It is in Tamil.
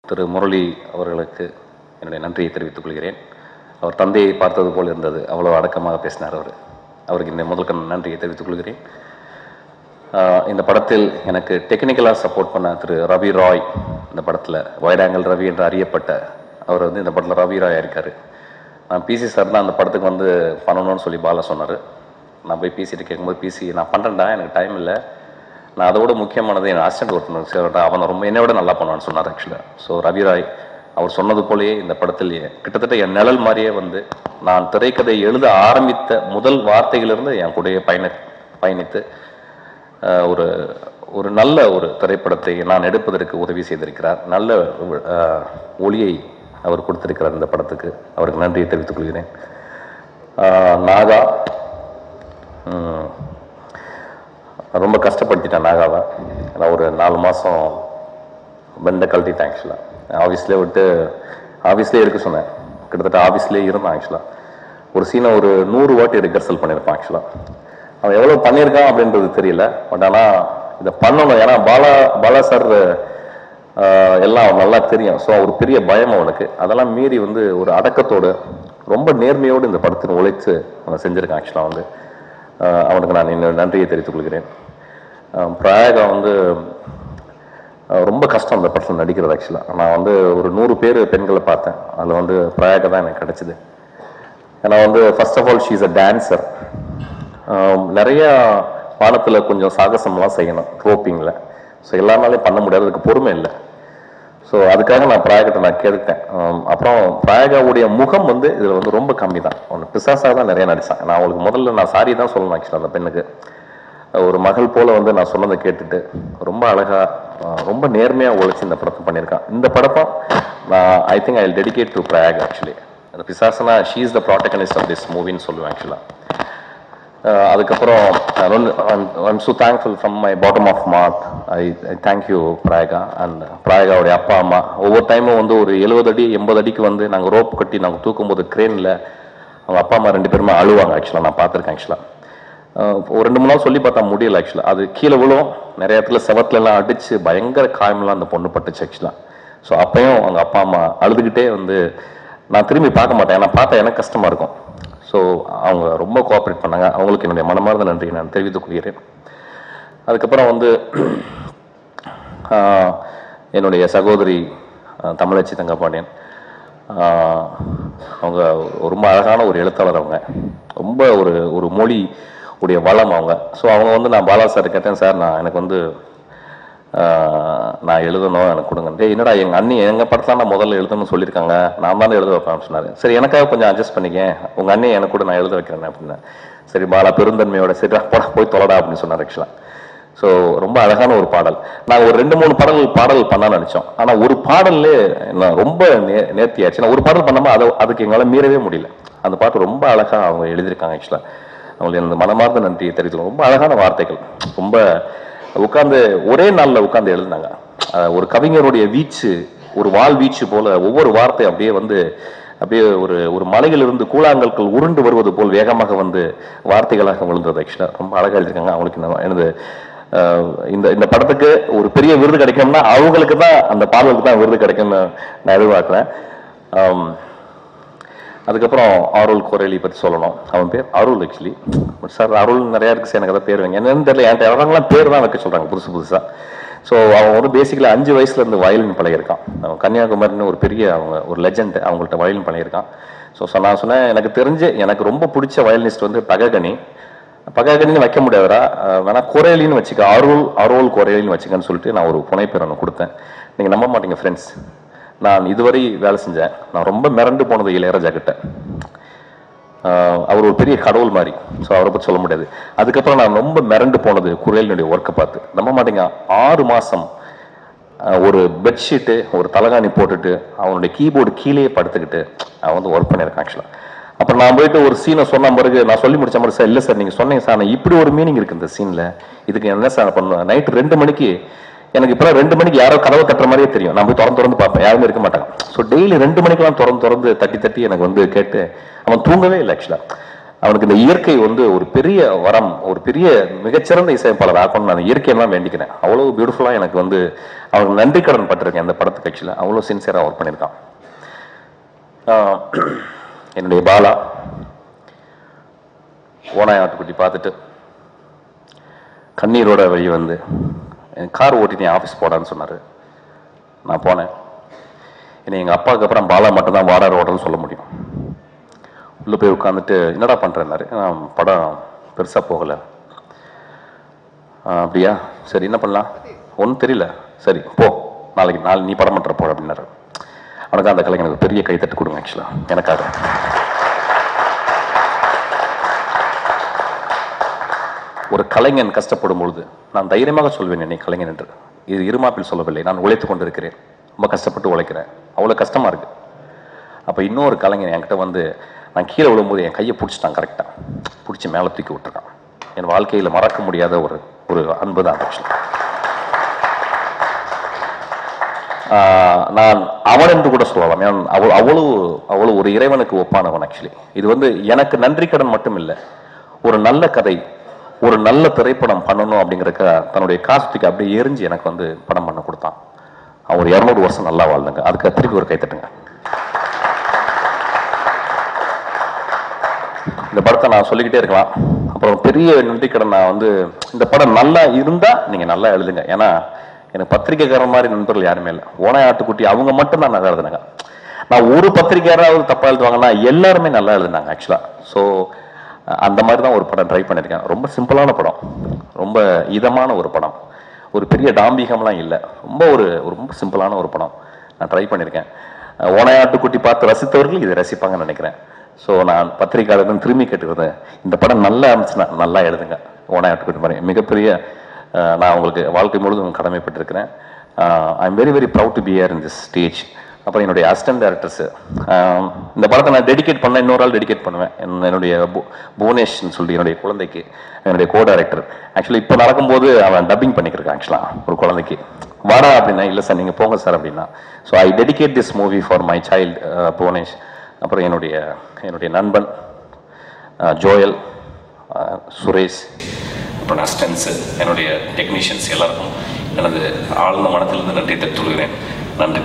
திரு முரளி அவர்களுக்கு என்னுடைய நன்றியை தெரிவித்துக் கொள்கிறேன். அவர் தந்தையை பார்த்தது போல் இருந்தது, அவ்வளோ அடக்கமாக பேசினார். அவருக்கு இந்த முதல் நன்றியை தெரிவித்துக் கொள்கிறேன். இந்த படத்தில் எனக்கு டெக்னிக்கலாக சப்போர்ட் பண்ண திரு ரவி ராய், இந்த படத்தில் வைட் ஆங்கிள் ரவி என்று அறியப்பட்ட அவர் இந்த படத்தில் ரவி ராய் இருக்கார். நான் பிசி சார் தான் அந்த படத்துக்கு பண்ணணும்னு சொல்லி பாலா சொன்னார். நான் போய் பிசிட்டு கேட்கும்போது பிசி நான் பண்ணுறேன்டா, எனக்கு டைம் இல்லை, நான் அதோட முக்கியமானது என் அசிஸ்டன்ட் ஒருத்தர் சார் அவனை ரொம்ப என்னை விட நல்லா பண்ணுவான்னு சொன்னார் ஆக்சுவலாக. ஸோ ரவி ராய் அவர் சொன்னது போலேயே இந்த படத்தில் கிட்டத்தட்ட என் நிழல் மாதிரியே நான் திரைக்கதை எழுத ஆரம்பித்த முதல் வார்த்தைகளிலிருந்து என் கூடயே பயணித்து ஒரு நல்ல ஒரு திரைப்படத்தை நான் எடுப்பதற்கு உதவி செய்திருக்கிறார். நல்ல ஒளியை அவர் கொடுத்திருக்கிறார் இந்த படத்துக்கு. அவருக்கு நன்றியை தெரிவித்துக் கொள்கிறேன். நாகா ரொம்ப கஷ்டப்படுத்திட்டேன் நாகாவை. நான் ஒரு 4 மாதம் பெண்டை கழட்டிட்டேன் ஆக்சுவலாக. ஆஃபீஸ்லேயே விட்டு ஆஃபீஸ்லேயே இருக்க சொன்னேன். கிட்டத்தட்ட ஆஃபீஸ்லேயே இருந்தான் ஆக்சுவலாக. ஒரு சீனை ஒரு 100 வாட்டி ரிகர்சல் பண்ணியிருப்பான் ஆக்சுவலாக. அவன் எவ்வளோ பண்ணியிருக்கான் அப்படின்றது தெரியல. பட் ஆனால் இதை பண்ணணும், ஏன்னா பாலா சார் எல்லாம் நல்லா தெரியும். ஸோ ஒரு பெரிய பயம் அவனுக்கு. அதெல்லாம் மீறி ஒரு அடக்கத்தோடு ரொம்ப நேர்மையோடு இந்த படத்தின் உழைத்து அவன் செஞ்சுருக்கான் ஆக்சுவலாக. அவனுக்கு நான் இன்னும் நன்றியை தெரிவித்துக் கொள்கிறேன். பிரயாகா ரொம்ப கஷ்டம் இந்த படத்தில் நடிக்கிறது ஆக்சுவலாக. நான் ஒரு 100 பேர் பெண்களை பார்த்தேன், அதில் பிரயாகா தான் எனக்கு கிடைச்சிது. ஏன்னா first of all she is a dancer. நிறைய பாடத்தில் கொஞ்சம் சாகசம்லாம் செய்யணும் ரோப்பிங்கில். ஸோ எல்லாருனாலையும் பண்ண முடியாது, அதுக்கு பொறுமை இல்லை. ஸோ அதுக்காக நான் பிரயாகிட்ட நான் கேட்டேன். அப்புறம் பிரயாகாவுடைய முகம் இதில் ரொம்ப கம்மி தான். பிசாசாக தான் நிறைய நடித்தான். நான் அவங்களுக்கு முதல்ல நான் சாரி தான் சொல்லணும் ஆக்சுவலாக. அந்த பெண்ணுக்கு ஒரு மகள் போல் நான் சொன்னதை கேட்டுட்டு ரொம்ப அழகாக ரொம்ப நேர்மையாக உழைச்சி இந்த படத்தை பண்ணியிருக்கான். இந்த படத்தை நான் I think I will dedicate to Prayag actually. அந்த பிசாசனா she is the protagonist of this மூவின்னு சொல்லுவேன் ஆக்சுவலாக. அதுக்கப்புறம் I'm so thankful from my bottom of my heart. I thank you Prayaga and பிரயாகாவுடைய அப்பா அம்மா. ஒவ்வொரு டைமும் ஒரு 70 அடி 80 அடிக்கு நாங்கள் ரோப் கட்டி நாங்கள் தூக்கும்போது க்ரேனில் அவங்க அப்பா அம்மா 2 பேருமே அழுவாங்க ஆக்சுவலாக. நான் பார்த்துருக்கேன் ஆக்சுவலாக. ஒரு 2-3 நாள் சொல்லி பார்த்தா முடியல ஆக்சுவலாக. அது கீழே விழும், நிறைய இடத்துல செவத்துலலாம் அடித்து பயங்கர காயமெல்லாம் அந்த பொண்ணு பட்டுச்சு ஆக்சுவலாக. ஸோ அப்பையும் அவங்க அப்பா அம்மா அழுதுகிட்டே நான் திரும்பி பார்க்க மாட்டேன், ஏன்னா பார்த்தா எனக்கு கஷ்டமாக இருக்கும். ஸோ அவங்க ரொம்ப கோஆப்ரேட் பண்ணாங்க. அவங்களுக்கு என்னுடைய மனமார்ந்த நன்றியை நான் தெரிவித்துக் கொள்கிறேன். அதுக்கப்புறம் என்னுடைய சகோதரி தமிழச்சி தங்கப்பாண்டியன், அவங்க ரொம்ப அழகான ஒரு எழுத்தாளர். அவங்க ரொம்ப ஒரு மொழி உடைய வளம் அவங்க. ஸோ அவங்க நான் பாலா சார் கேட்டேன், சார் நான் எனக்கு நான் எழுதணும், எனக்கு கொடுங்க. என்னடா எங்கள் அண்ணி எங்கள் படத்தில் நான் முதல்ல எழுதணும்னு சொல்லியிருக்காங்க, நான் தானே எழுத வைப்பேன் சொன்னார். சரி எனக்காக கொஞ்சம் அட்ஜஸ்ட் பண்ணிக்கேன், உங்கள் அண்ணி எனக்கு கூட நான் எழுத வைக்கிறேன் அப்படின்னா. சரி பாலா பெருந்தன்மையோட சரி போய் தொலைடா அப்படின்னு சொன்னார் ஆக்சுவலாக. ஸோ ரொம்ப அழகான ஒரு பாடல். நாங்கள் ஒரு 2-3 பாடல் பண்ண நினச்சோம். ஆனால் ஒரு பாடல்லே நான் ரொம்ப நேர்த்தி ஆச்சு. நான் ஒரு பாடல் பண்ணாமல் அதுக்கு எங்களால் மீறவே முடியல. அந்த பாட்டு ரொம்ப அழகாக அவங்க எழுதியிருக்காங்க ஆக்சுவலாக. அவங்களுக்கு எனது மனமார்ந்த நன்றியை தெரிவித்துக்கணும். ரொம்ப அழகான வார்த்தைகள், ரொம்ப உட்கார்ந்து ஒரே நாளில் உட்கார்ந்து எழுதினாங்க. ஒரு கவிஞருடைய வீச்சு, ஒரு வால் வீச்சு போல ஒவ்வொரு வார்த்தை அப்படியே ஒரு மலையிலிருந்து கூழாங்கற்கள் உருண்டு வருவது போல் வேகமாக வார்த்தைகளாக விழுந்தது ஆக்சுவலாக. ரொம்ப அழகாக எழுதியிருக்காங்க. அவங்களுக்கு எனது இந்த படத்துக்கு ஒரு பெரிய விருது கிடைக்கும்னா அவங்களுக்கு தான், அந்த பாடலுக்கு தான் விருது கிடைக்கும்னு நான் எதிர்பார்க்குறேன். அதுக்கப்புறம் அருள் கோரேலி பற்றி சொல்லணும். அவன் பேர் அருள் ஆக்சுவலி. பட் சார் அருள் நிறையா இருக்குது சார், எனக்கு அதை பேர் வைங்க என்னன்னு தெரியல. என்கிட்ட எவரெல்லாம் பேர் தான் வைக்க சொல்கிறாங்க புதுசாக. ஸோ அவன் பேசிக்கலி 5 வயசுலேருந்து வயலின் பழகிருக்கான். அவன் கன்னியாகுமரின்னு ஒரு பெரிய ஒரு லெஜண்ட், அவங்கள்ட்ட வயலின் பழகிருக்கான். ஸோ நான் சொன்னேன், எனக்கு தெரிஞ்சு எனக்கு ரொம்ப பிடிச்ச வயலினிஸ்ட் பககனின்னு வைக்க முடியாதுரா, வேணா கோரேலின்னு வச்சுக்க, அருள் கோரேலின்னு வச்சுக்கன்னு சொல்லிட்டு நான் ஒரு புனைப்பேர் ஒன்று கொடுத்தேன். நீங்கள் நம்ப மாட்டீங்க ஃப்ரெண்ட்ஸ், நான் இதுவரை வேலை செஞ்சேன். நான் ரொம்ப மிரண்டு போனது இளையராஜா கிட்ட. அவர் ஒரு பெரிய கடவுள் மாதிரி. ஸோ அவரை பற்றி சொல்ல முடியாது. அதுக்கப்புறம் நான் ரொம்ப மிரண்டு போனது குரேலினுடைய ஒர்க்கை பார்த்து. நம்ப மாட்டேங்க, 6 மாதம் ஒரு பெட்ஷீட்டு ஒரு தலகாணி போட்டுட்டு அவனுடைய கீபோர்டு கீழே படுத்துக்கிட்டு அவன் ஒர்க் பண்ணியிருக்கான் ஆக்சுவலாக. அப்புறம் நான் போயிட்டு ஒரு சீனை சொன்ன பிறகு நான் சொல்லி முடிச்ச மாதிரி, சார் இல்லை சார் நீங்கள் சொன்னீங்க சார், நான் இப்படி ஒரு மீனிங் இருக்குது இந்த சீனில், இதுக்கு என்ன சார் பண்ணுவேன். நைட்டு 2 மணிக்கு எனக்கு இப்போ 2 மணிக்கு யாரோ கதவை தட்டுற மாதிரியே தெரியும். நான் போய் திறந்து பார்ப்பேன், யாருமே இருக்க மாட்டாங்க. ஸோ டெய்லி 2 மணிக்கெல்லாம் திறந்து தட்டி எனக்கு கேட்டு அவன் தூங்கவே இல்லை ஆக்சுவலாக. அவனுக்கு இந்த இயற்கை வந்து ஒரு பெரிய வரம், ஒரு பெரிய மிகச்சிறந்த இசையமைப்பாளர் ஆக்கணும்னு நான் இயற்கையெல்லாம் வேண்டிக்கிறேன். அவ்வளோ பியூட்டிஃபுல்லாக எனக்கு வந்து அவனுக்கு நன்றி கடன் பட்டிருக்கேன். அந்த படத்துக்கு ஆக்சுவலாக அவ்வளோ சின்சியராக ஒர்க் பண்ணியிருக்கான். என்னுடைய பாலா ஓனாய் ஆட்டுக்குட்டி பார்த்துட்டு கண்ணீரோட வெளியே வந்து என் கார் ஓட்டி நீ ஆஃபீஸ் போடான்னு சொன்னார். நான் போனேன். என்னை எங்கள் அப்பாவுக்கு அப்புறம் பாலா மட்டும்தான் வாடார் ஓட்டன்னு சொல்ல முடியும். உள்ளே போய் உட்காந்துட்டு என்னடா பண்ணுறேன்னாரு. நான் படம் பெருசாக போகலை. அப்படியா, சரி என்ன பண்ணலாம், ஒன்றும் தெரியல, சரி போ, நாளைக்கு நீ படம் பண்ணுற போ அப்படின்னாரு. அவனுக்கு அந்த கலைஞர் எனக்கு பெரிய கைத்தட்டு கொடுங்க ஆக்சுவலாக எனக்காக. ஒரு கலைஞன் கஷ்டப்படும் பொழுது நான் தைரியமாக சொல்வேன் என்னை கலைஞன் என்று. இது இருமாப்பில் சொல்லவில்லை, நான் உழைத்து கொண்டு இருக்கிறேன், ரொம்ப கஷ்டப்பட்டு உழைக்கிறேன், அவ்வளோ கஷ்டமாக இருக்குது. அப்போ இன்னொரு கலைஞன் என்கிட்ட வந்து நான் கீழே விழும்போது என் கையை பிடிச்சிட்டான், கரெக்டாக பிடிச்சி மேலே தூக்கி விட்டுருக்கான். என் வாழ்க்கையில் மறக்க முடியாத ஒரு அன்பு தான் ஆக்சுவலாக. நான் அவன் என்று கூட சொல்லலாம். அவ்வளோ ஒரு இறைவனுக்கு ஒப்பானவன் ஆக்சுவலி. இது வந்து எனக்கு நன்றி கடன் மட்டும் இல்லை, ஒரு நல்ல கதை, ஒரு நல்ல திரைப்படம் பண்ணணும் அப்படிங்கிறக்க தன்னுடைய காசுக்கு அப்படியே எரிஞ்சு எனக்கு வந்து படம் பண்ண கொடுத்தான். அவன் ஒரு 200 வருஷம் நல்லா வாழ்ந்தாங்க. அதுக்கு திருப்பி ஒரு கைத்தட்டுங்க. இந்த படத்தை நான் சொல்லிக்கிட்டே இருக்கலாம். அப்புறம் பெரிய நன்றி கடன் நான் வந்து இந்த படம் நல்லா இருந்தா நீங்க நல்லா எழுதுங்க. ஏன்னா எனக்கு பத்திரிகைக்காரன் மாதிரி நண்பர்கள் யாருமே இல்லை. ஓனாய் ஆட்டுக்குட்டி அவங்க மட்டும் தான் நல்லா எழுதுனாங்க. நான் ஒரு பத்திரிகையாராவது தப்பா எழுதுவாங்கன்னா எல்லாருமே நல்லா எழுதுனாங்க ஆக்சுவலா. ஸோ அந்த மாதிரி தான் ஒரு படம் ட்ரை பண்ணியிருக்கேன். ரொம்ப சிம்பிளான படம், ரொம்ப இதமான ஒரு படம், ஒரு பெரிய டாம்பிகம்லாம் இல்லை, ரொம்ப சிம்பிளான ஒரு படம் நான் ட்ரை பண்ணியிருக்கேன். ஓனாய் ஆட்டுக்குட்டி பார்த்து ரசித்தவர்கள் இதை ரசிப்பாங்கன்னு நினைக்கிறேன். ஸோ நான் பத்திரிகையாளர்கள் திரும்பி கேட்டுக்கிறேன், இந்த படம் நல்லா இருந்துச்சுன்னா நல்லா எழுதுங்க. ஓனாய் ஆட்டுக்குட்டி மாதிரி மிகப்பெரிய நான் உங்களுக்கு வாழ்க்கை முழுவதும் கடமைப்பட்டிருக்கிறேன். I am very very proud to be here in this stage. அப்புறம் என்னுடைய அசிஸ்டன்ட் டைரக்டர்ஸ், இந்த படத்தை நான் டெடிகேட் பண்ண இன்னொரு ஆள் டெடிகேட் பண்ணுவேன். என்னுடைய புவனேஷ்னு சொல்லி என்னுடைய குழந்தைக்கு, என்னுடைய கோ டைரக்டர். ஆக்சுவலி இப்போ நடக்கும்போது அவன் டப்பிங் பண்ணிக்கிருக்கான் ஆக்சுவலாக ஒரு குழந்தைக்கு. வாடா அப்படின்னா இல்லை சார் நீங்கள் போங்க சார் அப்படின்னா. So I dedicate this movie for my child Bhuvanesh. அப்புறம் என்னுடைய நண்பன் ஜோயல், சுரேஷ், அப்புறம் அசிஸ்டன்ஸு, என்னுடைய டெக்னீஷியன்ஸ் எல்லாருக்கும் எனது ஆழ்ந்த மனத்திலிருந்து நன்றி தெரிவித்துக் கொள்கிறேன். நன்றி.